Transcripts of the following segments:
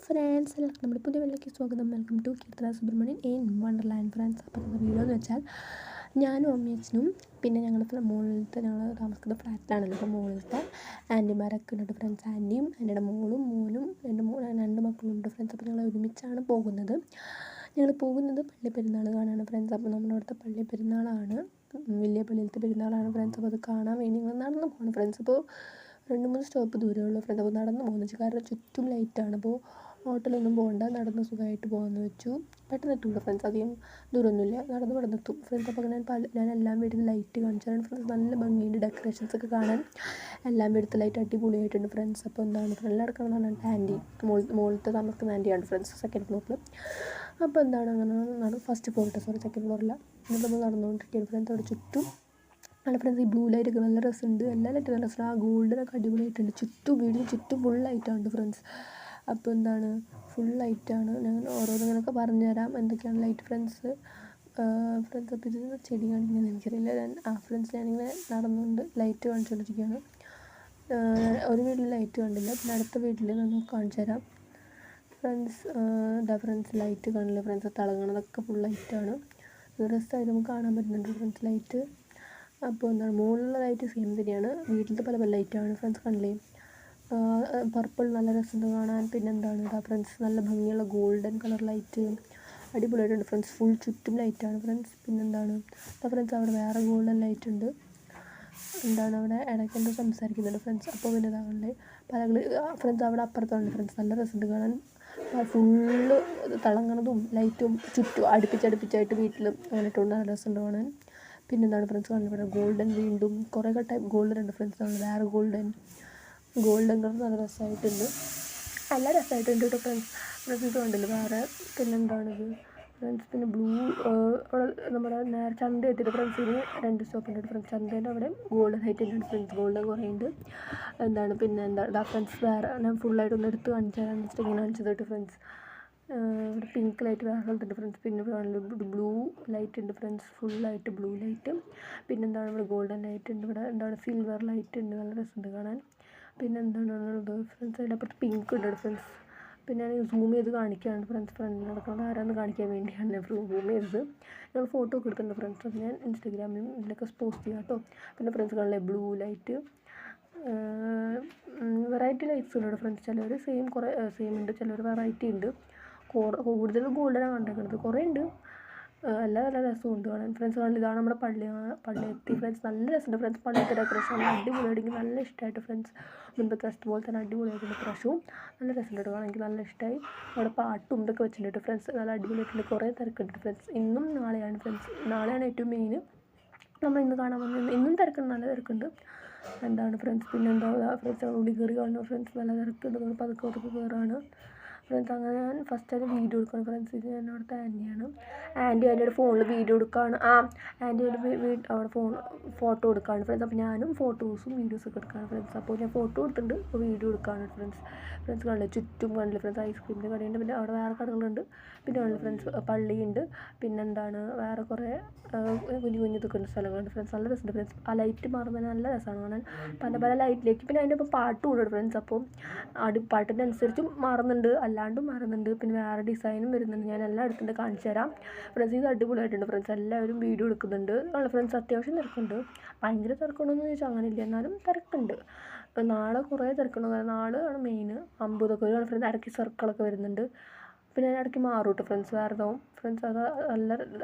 Friends, എല്ലാവർക്കും നമ്മുടെ പുതിയ വീട്ടിലേക്ക് സ്വാഗതം. Welcome to Keerthana Subramanian in Wonderland. Friends, അപ്പോൾ വീഡിയോ എന്ന് വെച്ചാൽ ഞാനും അമ്മയച്ഛനും പിന്നെ ഞങ്ങളുടെ മുകളിലത്തെ ഞങ്ങൾ താമസിക്കുന്ന ഫ്ലാറ്റിലാണല്ലോ. അപ്പോൾ മുകളിലത്തെ ആൻറ്റിമാരൊക്കെ ഉണ്ട് ഫ്രണ്ട്സ്. ആൻറ്റിയും ആൻറ്റിയുടെ മോളും മോനും രണ്ട് മക്കളുണ്ട് ഫ്രണ്ട്സ്. അപ്പോൾ ഞങ്ങൾ ഒരുമിച്ചാണ് പോകുന്നത്. ഞങ്ങൾ പോകുന്നത് പള്ളി പെരുന്നാൾ കാണാനാണ് ഫ്രണ്ട്സ്. അപ്പോൾ നമ്മുടെ അവിടുത്തെ പള്ളി പെരുന്നാളാണ്, വലിയ പള്ളിയിലത്തെ പെരുന്നാളാണ് ഫ്രണ്ട്സ്. അപ്പോൾ അത് കാണാൻ വേണ്ടി ഞങ്ങൾ നടന്ന് പോകണം ഫ്രണ്ട്സ്. അപ്പോൾ 2-3 സ്റ്റോപ്പ് ദൂരമുള്ളൂ ഫ്രണ്ട്സ്. അപ്പോൾ നടന്ന് പോകുന്നു, കാരണം ചുറ്റും ലൈറ്റാണ്. അപ്പോൾ ഹോട്ടലൊന്നും പോകണ്ട, നടന്ന് സുഖമായിട്ട് പോകാമെന്ന് വെച്ചു. പെട്ടെന്ന് എത്തുള്ളൂ ഫ്രണ്ട്സ്, അധികം ദൂരമൊന്നുമില്ല, നടന്ന് പെട്ടെന്നെത്തും ഫ്രണ്ട്സ്. അപ്പോൾ ഞാൻ എല്ലാം വീട്ടിൽ ലൈറ്റ് കാണിച്ചാണ് ഫ്രണ്ട്സ്. നല്ല ഭംഗിയുണ്ട് ഡെക്കറേഷൻസ് ഒക്കെ കാണാൻ. എല്ലാം വീട്ടിൽ ലൈറ്റ് അടിപൊളിയായിട്ടുണ്ട് ഫ്രണ്ട്സ്. അപ്പോൾ എന്താണ് ഫ്രണ്ടിലടക്കം പറഞ്ഞിട്ട് ആൻറ്റി മുകളിലത്തെ താമസിക്കുന്ന ആൻറ്റിയാണ് ഫ്രണ്ട്സ്, സെക്കൻഡ് ഫ്ലോറിൽ. അപ്പോൾ എന്താണ് അങ്ങനെ ഫസ്റ്റ് ഫ്ലോറിട്ട് സെക്കൻഡ് ഫ്ലോറില്ല. എന്നിട്ട് നമ്മൾ നടന്നുകൊണ്ടിരിക്കുകയാണ് ഫ്രണ്ട്സ്. അവിടെ ചുറ്റും നല്ല ഫ്രണ്ട്സ്, ഈ ബ്ലൂ ലൈറ്റൊക്കെ നല്ല രസമുണ്ട്. എല്ലാ ലൈറ്റും നല്ല രസമാണ്. ആ ഗോൾഡനൊക്കെ അടിപൊളിയായിട്ടുണ്ട്. ചുറ്റും വീടിന് ചുറ്റും ഫുൾ ലൈറ്റാണ് ഫ്രണ്ട്സ്. അപ്പോൾ എന്താണ് ഫുൾ ലൈറ്റാണ്. ഞാൻ ഓരോന്നിങ്ങനെയൊക്കെ പറഞ്ഞുതരാം എന്തൊക്കെയാണ് ലൈറ്റ് ഫ്രണ്ട്സ്. അപ്പോൾ ഇത് ചെടി കാണിക്കുന്നത് എനിക്കറിയില്ല. ഫ്രണ്ട്സ്, ഞാനിങ്ങനെ നടന്നുകൊണ്ട് ലൈറ്റ് കാണിച്ചുകൊണ്ടിരിക്കുകയാണ്. ഒരു വീട്ടിൽ ലൈറ്റ് കണ്ടില്ല, പിന്നെ അടുത്ത വീട്ടിൽ നമുക്ക് കാണിച്ചു തരാം ഫ്രണ്ട്സ്. ഫ്രണ്ട്സ് ലൈറ്റ് കാണില്ല ഫ്രണ്ട്സ്, തിളങ്ങണതൊക്കെ ഫുൾ ലൈറ്റാണ്. രസമായിട്ട് നമുക്ക് കാണാൻ പറ്റുന്നുണ്ട് ഫ്രണ്ട്സ് ലൈറ്റ്. അപ്പോൾ എന്താണ് മുകളിലുള്ള ലൈറ്റ് സെയിം തന്നെയാണ്, വീട്ടിലത്തെ പല പല ലൈറ്റാണ് ഫ്രണ്ട്സ്. കണ്ടില്ലേ, പർപ്പിൾ നല്ല രസമുണ്ട് കാണാൻ. പിന്നെ എന്താണ് ഫ്രണ്ട്സ്, നല്ല ഭംഗിയുള്ള ഗോൾഡൻ കളർ ലൈറ്റ് അടിപൊളിയായിട്ടുണ്ട് ഫ്രണ്ട്സ്. ഫുൾ ചുറ്റും ലൈറ്റാണ് ഫ്രണ്ട്സ്. പിന്നെന്താണ് ഫ്രണ്ട്സ്, അവിടെ വേറെ ഗോൾഡൻ ലൈറ്റ് ഉണ്ട്. എന്താണ് അവിടെ ഇടയ്ക്കെന്തോ സംസാരിക്കുന്നുണ്ട് ഫ്രണ്ട്സ്. അപ്പോൾ പിന്നെ ഇതാകണ്ടേ പലകൾ ഫ്രണ്ട്സ്, അവിടെ അപ്പുറത്തുണ്ട് ഫ്രണ്ട്സ്. നല്ല രസമുണ്ട് കാണാൻ. ഫുള്ള് തിളങ്ങണതും ലൈറ്റും ചുറ്റും അടുപ്പിച്ചടുപ്പിച്ചായിട്ട് വീട്ടിൽ അങ്ങനെ ഇട്ടുകൊണ്ട് നല്ല രസമുണ്ട് കാണാൻ. പിന്നെന്താണ് ഫ്രണ്ട്സ്, കാണുന്നത് ഗോൾഡൻ, വീണ്ടും കുറേ ടൈപ്പ് ഗോൾഡൻ ഉണ്ട് ഫ്രണ്ട്സ്. വേറെ ഗോൾഡൻ കളർ നല്ല രസമായിട്ടുണ്ട്, നല്ല രസമായിട്ടുണ്ട് കേട്ടോ ഫ്രണ്ട്സ്. ഇത് കണ്ടില്ല വേറെ. പിന്നെന്താണിത് ഫ്രണ്ട്സ്, പിന്നെ ബ്ലൂ നമ്മുടെ നേരെ ചന്ത എത്തിയിട്ട് ഫ്രണ്ട്സിന് 2 സ്റ്റോപ്പ് ഉണ്ട് ഫ്രണ്ട്സ്. ചന്തേൻ്റെ അവിടെ ഗോൾഡൻ ലൈറ്റ് ഉണ്ട് ഫ്രണ്ട്സ്, ഗോൾഡൻ കുറേ ഉണ്ട്. എന്താണ് പിന്നെ എന്താ ഫ്രണ്ട്സ്, വേറെ ഞാൻ ഫുള്ളായിട്ടൊന്ന് എടുത്ത് കാണിച്ചാൽ ഇങ്ങനെ കാണിച്ചത് കേട്ടോ ഫ്രണ്ട്സ്. ഇവിടെ പിങ്ക് ലൈറ്റ് വേറെ സ്ഥലത്തുണ്ട് ഫ്രണ്ട്സ്. പിന്നെ ബ്ലൂ ലൈറ്റ് ഉണ്ട് ഫ്രണ്ട്സ്, ഫുള്ളായിട്ട് ബ്ലൂ ലൈറ്റ്. പിന്നെന്താണ് ഇവിടെ ഗോൾഡൻ ലൈറ്റ് ഉണ്ട്. ഇവിടെ എന്താണ് സിൽവർ ലൈറ്റ് ഉണ്ട്, നല്ല രസമുണ്ട് കാണാൻ. പിന്നെ എന്താണ് ഫ്രണ്ട്സ്, അതിനപ്പുറത്ത് പിങ്ക് ഉണ്ട് ഫ്രണ്ട്സ്. പിന്നെ ഞാൻ സൂം ചെയ്ത് കാണിക്കുകയാണ് ഫ്രണ്ട്സ്, ഫ്രണ്ട് നടക്കുന്നത് ആരാന്ന് കാണിക്കാൻ വേണ്ടിയാണ് ഞാൻ സൂം ചെയ്തത്. ഞങ്ങൾ ഫോട്ടോ ഒക്കെ എടുക്കുന്നുണ്ട് ഫ്രണ്ട്സ്, അത് ഞാൻ ഇൻസ്റ്റാഗ്രാമിലും ഇതിലൊക്കെ പോസ്റ്റ് ചെയ്യാം കേട്ടോ. പിന്നെ ഫ്രണ്ട്സ് കാണില്ലേ ബ്ലൂ ലൈറ്റ്, വെറൈറ്റി ലൈറ്റ്സ് ഉണ്ട് ഫ്രണ്ട്സ്. ചിലവർ കുറേ സെയിം ഉണ്ട്, ചിലവർ വെറൈറ്റി ഉണ്ട്. കൂടുതൽ ഗോൾഡനാണ് കണ്ടേക്കുന്നത്, കുറേ ഉണ്ട്. എല്ലാ നല്ല രസമുണ്ട് കാണാൻ ഫ്രണ്ട്സ്. കാണാൻ ഇതാണ് നമ്മുടെ പള്ളി എത്തി ഫ്രണ്ട്സ്. നല്ല രസമുണ്ട് ഫ്രണ്ട്സ്, പള്ളിയുടെ ഡെക്കറേഷൻ അടിപൊളിയായിട്ട് നല്ല ഇഷ്ടമായിട്ട് ഫ്രണ്ട്സ്. മുൻപത്തെ ഫസ്റ്റ് പോലെ തന്നെ അടിപൊളിയായിട്ടുണ്ട് പ്രാവശ്യവും. നല്ല രസമുണ്ട് കാണാൻ, എനിക്ക് നല്ല ഇഷ്ടമായി. അവിടെ പാട്ടും ഇതൊക്കെ വെച്ചിട്ടുണ്ട് ഫ്രണ്ട്സ്, നല്ല അടിപൊളിയായിട്ടുണ്ട്. കുറേ തിരക്കുണ്ട് ഫ്രണ്ട്സ്. ഇന്നും നാളെയാണ് ഫ്രണ്ട്സ്, നാളെയാണ് ഏറ്റവും മെയിൻ. നമ്മൾ ഇന്ന് കാണാൻ വന്നത്, ഇന്നും തിരക്കുണ്ട്, നല്ല തിരക്കുണ്ട്. എന്താണ് ഫ്രണ്ട്സ്, പിന്നെ എന്താ ഫ്രണ്ട്സ് ഉള്ളിൽ കയറി കാണുന്നു ഫ്രണ്ട്സ്, നല്ല തിരക്കുണ്ട്. പതുക്കെ കയറാണ് ഫ്രണ്ട്സ്. അങ്ങനെ ഞാൻ ഫസ്റ്റ് അത് വീഡിയോ എടുക്കണം ഫ്രണ്ട്സ്. ഇത് ഞാൻ അവിടുത്തെ ആൻറ്റിയുടെ ഫോണിൽ വീഡിയോ എടുക്കുകയാണ്. ആൻറ്റിയുടെ അവിടെ ഫോട്ടോ എടുക്കുകയാണ് ഫ്രണ്ട്സ്. അപ്പോൾ ഞാനും ഫോട്ടോസും വീഡിയോസൊക്കെ എടുക്കുകയാണ് ഫ്രണ്ട്സ്. അപ്പോൾ ഞാൻ ഫോട്ടോ എടുത്തിട്ടുണ്ട്, അപ്പോൾ വീഡിയോ എടുക്കുകയാണ് ഫ്രണ്ട്സ്. കണ്ടില്ല ചുറ്റും കണ്ടില്ല ഫ്രണ്ട്സ്, ഐസ്ക്രീമിൻ്റെ കടയുണ്ട്. പിന്നെ അവിടെ വേറെ കടകളുണ്ട്. പിന്നെ കണ്ടില്ല ഫ്രണ്ട്സ് പള്ളിയുണ്ട്. പിന്നെന്താണ് വേറെ കുറേ കുഞ്ഞു ഇതൊക്കെ ഉണ്ട് സ്ഥലങ്ങളുണ്ട് ഫ്രണ്ട്സ്. നല്ല രസമുണ്ട് ഫ്രണ്ട്സ്. ആ ലൈറ്റ് മാറുമ്പോൾ നല്ല രസമാണ് കാണാൻ, പല ലൈറ്റിലേക്ക്. പിന്നെ അതിൻ്റെ ഇപ്പോൾ പാട്ടും ഉണ്ട് ഫ്രണ്ട്സ്. അപ്പോൾ പാട്ടിൻ്റെ അനുസരിച്ചും മാറുന്നുണ്ട്, അല്ലാണ്ടും മാറുന്നുണ്ട്. പിന്നെ വേറെ ഡിസൈനും വരുന്നുണ്ട്. ഞാൻ എല്ലാം എടുത്തിട്ട് കാണിച്ചു തരാം ഫ്രണ്ട്സ്. ഇത് അടിപൊളിയായിട്ടുണ്ട് ഫ്രണ്ട്സ്, എല്ലാവരും വീഡിയോ എടുക്കുന്നുണ്ട്. ഫ്രണ്ട്സ് അത്യാവശ്യം തിരക്കുണ്ട്, ഭയങ്കര തിരക്കുണ്ടോയെന്ന് ചോദിച്ചാൽ അങ്ങനെയില്ല, എന്നാലും തിരക്കുണ്ട്. നാളെ കുറേ തിരക്കുണ്ട്, നാളെ ആണ് മെയിൻ. അമ്പതൊക്കെ ഒരു ഫ്രണ്ട്സ്, ഇടയ്ക്ക് സർക്കിളൊക്കെ വരുന്നുണ്ട്. പിന്നെ ഞാൻ ഇടയ്ക്ക് മാറും കേട്ടോ ഫ്രണ്ട്സ്, വേറെ ഇതാവും ഫ്രണ്ട്സ്. അത് നല്ല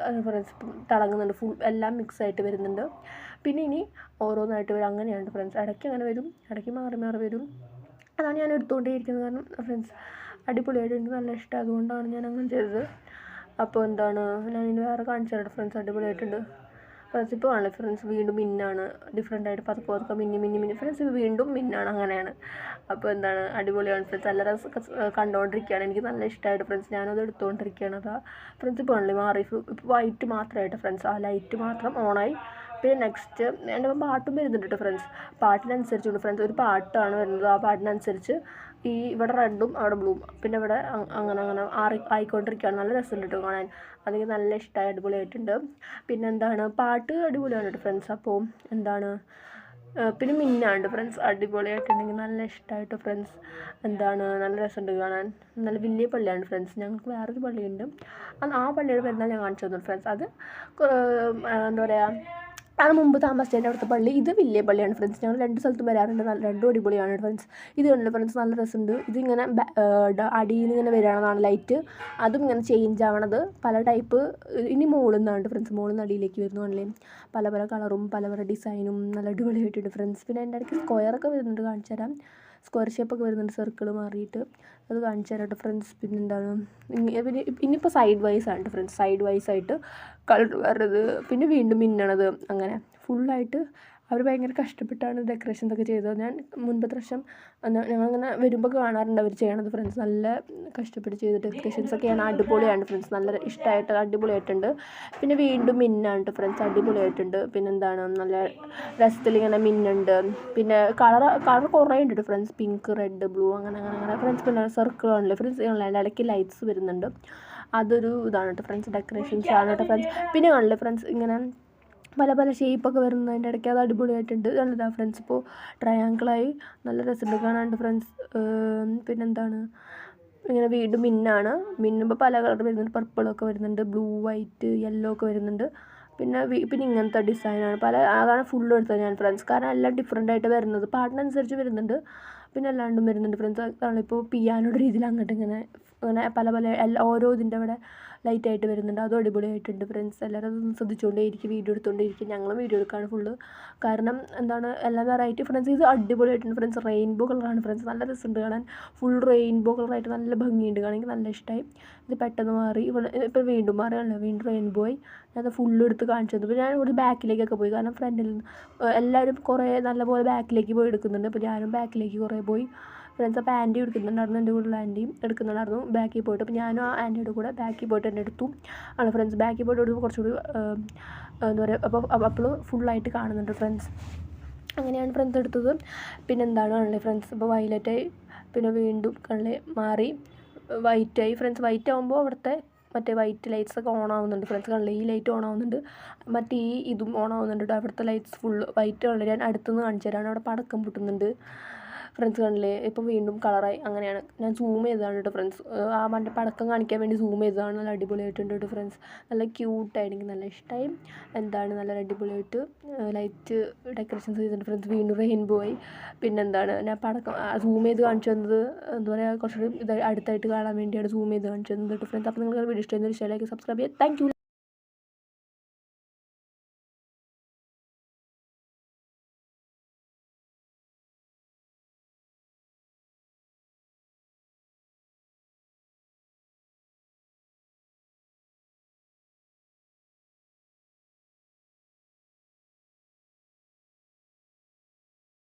ഫ്രണ്ട്സ് തിളങ്ങുന്നുണ്ട്, ഫുൾ എല്ലാം മിക്സ് ആയിട്ട് വരുന്നുണ്ട്. പിന്നെ ഇനി ഓരോന്നായിട്ട് വരും, അങ്ങനെയാണ് ഫ്രണ്ട്സ്. ഇടയ്ക്ക് അങ്ങനെ വരും, ഇടയ്ക്ക് മാറി വരും. അതാണ് ഞാൻ എടുത്തുകൊണ്ടേ ഇരിക്കുന്നത്, കാരണം ഫ്രണ്ട്സ് അടിപൊളിയായിട്ടുണ്ട്, നല്ല ഇഷ്ടം, അതുകൊണ്ടാണ് ഞാൻ അങ്ങനെ ചെയ്തത്. അപ്പോൾ എന്താണ് ഞാനിനി വേറെ കാണിച്ചു തരാം ഫ്രണ്ട്സ്, അടിപൊളിയായിട്ടുണ്ട് ഫ്രണ്ട്സ്. ഇപ്പോൾ ആണ് ഫ്രണ്ട്സ് വീണ്ടും മിന്നാണ്, ഡിഫറെൻ്റ് ആയിട്ട് പതുക്കെ മിന്നി ഫ്രണ്ട്സ്. ഇത് വീണ്ടും മിന്നാണ്, അങ്ങനെയാണ്. അപ്പോൾ എന്താണ് അടിപൊളിയാണ് ഫ്രണ്ട്സ്, നല്ല രസം കണ്ടുകൊണ്ടിരിക്കുകയാണ്. എനിക്ക് നല്ല ഇഷ്ടമായിട്ട് ഫ്രണ്ട്സ്, ഞാനത് എടുത്തുകൊണ്ടിരിക്കുകയാണ്. അതാ ഫ്രണ്ട്സ് ഇപ്പോൾ ആണല്ലേ മാറി, ഇപ്പോൾ വൈറ്റ് മാത്രമായിട്ട് ഫ്രണ്ട്സ്, ആ ലൈറ്റ് മാത്രം ഓണായി. പിന്നെ നെക്സ്റ്റ് എൻ്റെ പാട്ടും വരുന്നുണ്ട് കേട്ടോ ഫ്രണ്ട്സ്. പാട്ടിനനുസരിച്ചുണ്ട് ഫ്രണ്ട്സ്, ഒരു പാട്ടാണ് വരുന്നത്, ആ പാട്ടിനനുസരിച്ച് ഇവിടെ റെഡും അവിടെ ബ്ലൂവും, പിന്നെ ഇവിടെ അങ്ങനെ ആയിക്കൊണ്ടിരിക്കുകയാണ്. നല്ല രസമുണ്ട് കേട്ടോ കാണാൻ, അതെനിക്ക് നല്ല ഇഷ്ടമായി, അടിപൊളിയായിട്ടുണ്ട്. പിന്നെ എന്താണ് പാട്ട് അടിപൊളിയാണ് കേട്ടോ ഫ്രണ്ട്സ്. അപ്പോൾ എന്താണ് പിന്നെ മിന്നാണ്ട് ഫ്രണ്ട്സ് അടിപൊളിയായിട്ടുണ്ടെങ്കിൽ നല്ല ഇഷ്ടമായിട്ട് ഫ്രണ്ട്സ്. നല്ല രസമുണ്ട് കാണാൻ. നല്ല വലിയ പള്ളിയാണ് ഫ്രണ്ട്സ്. ഞങ്ങൾക്ക് വേറൊരു പള്ളിയുണ്ട്, ആ പള്ളിയുടെ പെരുന്നാൾ ഞാൻ കാണിച്ചു തന്നു ഫ്രണ്ട്സ്. അത് എന്താ പറയുക, അത് മുമ്പ് താമസിച്ചതിൻ്റെ അവിടുത്തെ പള്ളി. ഇത് വലിയ പള്ളിയാണ് ഫ്രണ്ട്സ്. ഞങ്ങൾ 2 സ്ഥലത്തും വരാറുണ്ട്. രണ്ടും അടിപൊളിയാണ് ഫ്രണ്ട്സ്. ഇത് കണ്ടില്ല ഫ്രണ്ട്സ്, നല്ല രസമുണ്ട്. ഇതിങ്ങനെ അടിയിൽ നിന്ന് ഇങ്ങനെ വരികയാണെന്നാണ് ലൈറ്റ്. അതും ഇങ്ങനെ ചേഞ്ച് ആവണത് പല ടൈപ്പ്. ഇനി മുകളിൽ നിന്നാണ് ഫ്രണ്ട്സ്, മുകളിൽ നിന്ന് അടിയിലേക്ക് വരുന്നു അല്ലേ. പല പല കളറും പല പല ഡിസൈനും നല്ല അടിപൊളിയായിട്ടുണ്ട് ഫ്രണ്ട്സ്. പിന്നെ എൻ്റെ ഇടയ്ക്ക് സ്ക്വയറൊക്കെ വരുന്നുണ്ട്, കാണിച്ചു തരാം. സ്ക്വയർ ഷേപ്പൊക്കെ വരുന്നുണ്ട്, സർക്കിൾ മാറിയിട്ട്. അത് കാണിച്ചു തരാം ഫ്രണ്ട്സ്. പിന്നെന്താണ്, ഇനിയിപ്പോൾ സൈഡ് വൈസ് ആണ് ഫ്രണ്ട്സ്. സൈഡ് വൈസ് ആയിട്ട് കളർ വരുന്നത്, പിന്നെ വീണ്ടും മിന്നണത്, അങ്ങനെ ഫുള്ളായിട്ട് അവർ ഭയങ്കര കഷ്ടപ്പെട്ടാണ് ഡെക്കറേഷൻസൊക്കെ ചെയ്തത്. ഞാൻ മുൻപത്തെ പ്രാവശ്യം ഞങ്ങളിങ്ങനെ വരുമ്പോൾ കാണാറുണ്ട് അവർ ചെയ്യണത് ഫ്രണ്ട്സ്. നല്ല കഷ്ടപ്പെട്ട് ചെയ്ത ഡെക്കറേഷൻസൊക്കെയാണ്. അടിപൊളിയാണ് ഫ്രണ്ട്സ്, നല്ല ഇഷ്ടമായിട്ട് അടിപൊളിയായിട്ടുണ്ട്. പിന്നെ വീണ്ടും മിന്നാണ് ഫ്രണ്ട്സ്, അടിപൊളിയായിട്ടുണ്ട്. പിന്നെന്താണ്, നല്ല രസത്തിലിങ്ങനെ മിന്നുണ്ട്. പിന്നെ കളർ കുറേ ഉണ്ട് ഫ്രണ്ട്സ്, പിങ്ക്, റെഡ്, ബ്ലൂ, അങ്ങനെ ഫ്രണ്ട്സ്. പിന്നെ സർക്കിൾ ആണല്ലോ ഫ്രണ്ട്സ്, ഇടയ്ക്ക് ലൈറ്റ്സ് വരുന്നുണ്ട്. അതൊരു ഇതാണ് കേട്ടോ ഫ്രണ്ട്സ്, ഡെക്കറേഷൻസ് ആണ് കേട്ടോ ഫ്രണ്ട്സ്. പിന്നെ കാണില്ലേ ഫ്രണ്ട്സ്, ഇങ്ങനെ പല പല ഷേപ്പൊക്കെ വരുന്നതിൻ്റെ ഇടയ്ക്ക് അത് അടിപൊളിയായിട്ടുണ്ട്. നല്ലതാണ് ഫ്രണ്ട്സ്. ഇപ്പോൾ ട്രയാങ്കിളായി നല്ല രസമുണ്ട് കാണാനുണ്ട് ഫ്രണ്ട്സ്. പിന്നെന്താണ്, ഇങ്ങനെ വീണ്ടും മിന്നാണ്. മിന്നുമ്പോൾ പല കളർ വരുന്നുണ്ട്, പർപ്പിളൊക്കെ വരുന്നുണ്ട്, ബ്ലൂ, വൈറ്റ്, യെല്ലോ ഒക്കെ വരുന്നുണ്ട്. പിന്നെ ഇങ്ങനത്തെ ഡിസൈനാണ്. അതാണ് ഫുള്ള് എടുത്തത് ഞാൻ ഫ്രണ്ട്സ്. കാരണം എല്ലാം ഡിഫറെൻ്റ് ആയിട്ട് വരുന്നത്, പാട്ടിനനുസരിച്ച് വരുന്നുണ്ട്. പിന്നെ അല്ലാണ്ടും വരുന്നുണ്ട് ഫ്രണ്ട്സ്. അതാണിപ്പോൾ പിയാനോയുടെ രീതിയിൽ അങ്ങോട്ട് ഇങ്ങനെ പല പല ഓരോ ഇതിൻ്റെ അവിടെ ലൈറ്റായിട്ട് വരുന്നുണ്ട്. അതും അടിപൊളിയായിട്ടുണ്ട് ഫ്രണ്ട്സ്. എല്ലാവരും അതൊന്ന് ശ്രദ്ധിച്ചുകൊണ്ടേയിരിക്കും, വീഡിയോ എടുത്തുകൊണ്ടേയിരിക്കും. ഞങ്ങളും വീഡിയോ എടുക്കുകയാണ് ഫുള്ള്. കാരണം എല്ലാം വെറൈറ്റി ഫ്രണ്ട്സ്. ഇത് അടിപൊളിയായിട്ടുണ്ട് ഫ്രണ്ട്സ്. റെയിൻബോ കളറാണ് ഫ്രണ്ട്സ്, നല്ല രസമുണ്ട് കാണാൻ. ഫുൾ റെയിൻബോ കളറായിട്ട് നല്ല ഭംഗിയുണ്ട് കാണാൻ, എനിക്ക് നല്ല ഇഷ്ടമായി. ഇത് പെട്ടെന്ന് മാറി, ഇപ്പോൾ വീണ്ടും മാറുകയാണല്ലോ, വീണ്ടും റെയിൻബോ ആയി. ഞാനത് ഫുള്ള് എടുത്ത് കാണിച്ചു തന്നു. ഇപ്പോൾ ഞാൻ ഇവിടെ ബാക്കിലേക്കൊക്കെ പോയി, കാരണം ഫ്രണ്ടിൽ എല്ലാവരും കുറേ നല്ലപോലെ ബാക്കിലേക്ക് പോയി എടുക്കുന്നുണ്ട്. അപ്പോൾ ഞാനും ബാക്കിലേക്ക് കുറേ പോയി ഫ്രണ്ട്സ്. അപ്പോൾ ആൻറ്റി എടുക്കുന്നുണ്ടായിരുന്നു, എൻ്റെ കൂടെയുള്ള ആൻറ്റിയും എടുക്കുന്നുണ്ടായിരുന്നു ബാക്കിൽ പോയിട്ട്. അപ്പോൾ ഞാനും ആ ആൻറ്റിയുടെ കൂടെ ബാക്കിൽ പോയിട്ട് തന്നെ എടുത്തു ആണ് ഫ്രണ്ട്സ്. ബാക്കിൽ പോയിട്ട് എടുക്കുമ്പോൾ കുറച്ചുകൂടി എന്താ പറയുക, അപ്പോൾ ഫുള്ളായിട്ട് കാണുന്നുണ്ട് ഫ്രണ്ട്സ്. അങ്ങനെയാണ് ഫ്രണ്ട്സ് എടുത്തത്. പിന്നെന്താണ് കണ്ടില്ലേ ഫ്രണ്ട്സ്, ഇപ്പോൾ വയലറ്റായി, പിന്നെ വീണ്ടും കണ്ടില്ലേ മാറി വൈറ്റായി ഫ്രണ്ട്സ്. വൈറ്റ് ആകുമ്പോൾ അവിടുത്തെ മറ്റേ വൈറ്റ് ലൈറ്റ്സൊക്കെ ഓൺ ആവുന്നുണ്ട് ഫ്രണ്ട്സ്. കണ്ടില്ലേ, ഈ ലൈറ്റ് ഓൺ ആവുന്നുണ്ട്, മറ്റേ ഇതും ഓൺ ആവുന്നുണ്ട്. അവിടുത്തെ ലൈറ്റ്സ് ഫുള്ള് വൈറ്റ് കളർ. ഞാൻ അടുത്തുനിന്ന് കാണിച്ചു തരാണ്. അവിടെ പടക്കം പൊട്ടുന്നുണ്ട് ഫ്രണ്ട്സ്. കണ്ടില്ലേ, ഇപ്പോൾ വീണ്ടും കളറായി. അങ്ങനെയാണ്, ഞാൻ സൂം ചെയ്തതാണ് കേട്ടോ ഫ്രണ്ട്സ്. ആ മറ്റേ പടക്കം കാണിക്കാൻ വേണ്ടി സൂം ചെയ്തതാണ്. നല്ല അടിപൊളിയായിട്ടുണ്ട് കേട്ടോ ഫ്രണ്ട്സ്. നല്ല ക്യൂട്ടായിട്ട് എനിക്ക് നല്ല ഇഷ്ടമായി. നല്ല അടിപൊളിയായിട്ട് ലൈറ്റ് ഡെക്കറേഷൻസ് ചെയ്തിട്ടുണ്ട് ഫ്രണ്ട്സ്. വീണ്ടും റെയിൻബോ ആയി. പിന്നെന്താണ്, ഞാൻ പടക്കം സൂം ചെയ്ത് കാണിച്ചു തന്നത് എന്താ പറയുക, കുറച്ചുകൂടി അടുത്തായിട്ട് കാണാൻ വേണ്ടിയാണ് സൂം ചെയ്ത് കാണിച്ചു തന്നത് കേട്ടോ ഫ്രണ്ട്സ്. അപ്പോൾ നിങ്ങൾ വീഡിയോ ഇഷ്ടമായിരുന്നു, ലൈക്ക് സബ്സ്ക്രൈബ് ചെയ്യുക. Thank you.